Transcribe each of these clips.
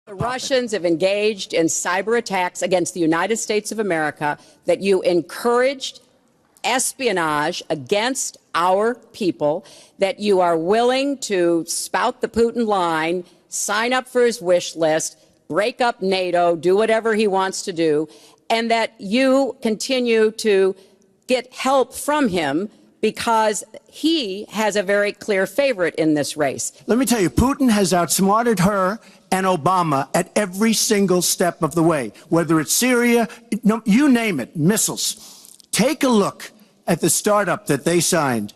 The Russians have engaged in cyber attacks against the United States of America, that you encouraged espionage against our people, that you are willing to spout the Putin line, sign up for his wish list, break up NATO, do whatever he wants to do, and that you continue to get help from him because he has a very clear favorite in this race. Let me tell you, Putin has outsmarted her and Obama at every single step of the way, whether it's Syria, no, you name it, missiles. Take a look at the startup that they signed.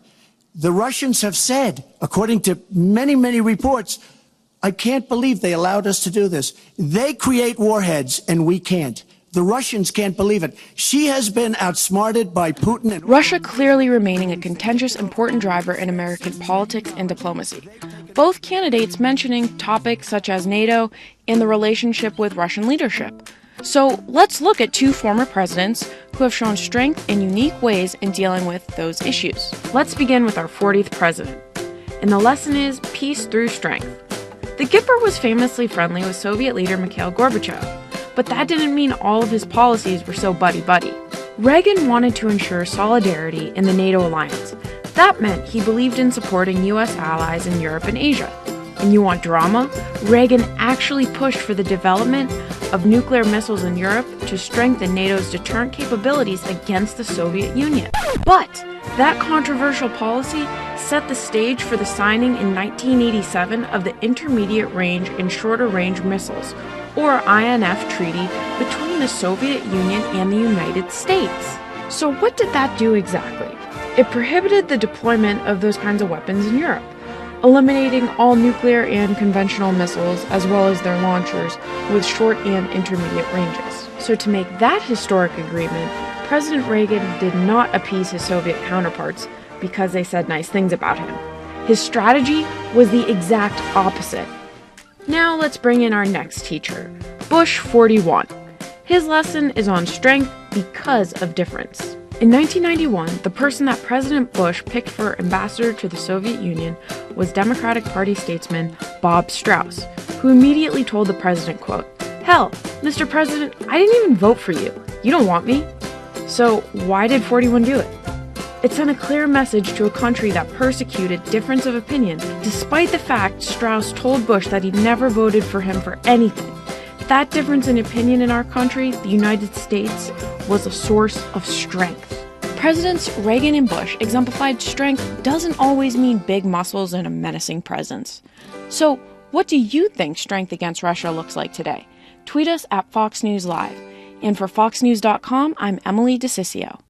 The Russians have said, according to many, many reports, I can't believe they allowed us to do this. They create warheads and we can't. The Russians can't believe it. She has been outsmarted by Putin. Russia clearly remaining a contentious, important driver in American politics and diplomacy. Both candidates mentioning topics such as NATO and the relationship with Russian leadership. So let's look at two former presidents who have shown strength in unique ways in dealing with those issues. Let's begin with our 40th president. And the lesson is peace through strength. The Gipper was famously friendly with Soviet leader Mikhail Gorbachev. But that didn't mean all of his policies were so buddy-buddy. Reagan wanted to ensure solidarity in the NATO alliance. That meant he believed in supporting U.S. allies in Europe and Asia. And you want drama? Reagan actually pushed for the development of nuclear missiles in Europe to strengthen NATO's deterrent capabilities against the Soviet Union. But that controversial policy set the stage for the signing in 1987 of the Intermediate Range and Shorter Range Missiles, or INF treaty between the Soviet Union and the United States. So what did that do exactly? It prohibited the deployment of those kinds of weapons in Europe, eliminating all nuclear and conventional missiles as well as their launchers with short and intermediate ranges. So to make that historic agreement, President Reagan did not appease his Soviet counterparts because they said nice things about him. His strategy was the exact opposite. Now let's bring in our next teacher, Bush 41. His lesson is on strength because of difference. In 1991, the person that President Bush picked for ambassador to the Soviet Union was Democratic Party statesman Bob Strauss, who immediately told the president, quote, "Hell, Mr. President, I didn't even vote for you. You don't want me." So why did 41 do it? It sent a clear message to a country that persecuted difference of opinion, despite the fact Strauss told Bush that he never voted for him for anything. That difference in opinion in our country, the United States, was a source of strength. Presidents Reagan and Bush exemplified strength doesn't always mean big muscles and a menacing presence. So, what do you think strength against Russia looks like today? Tweet us at Fox News Live. And for FoxNews.com, I'm Emily DeCiccio.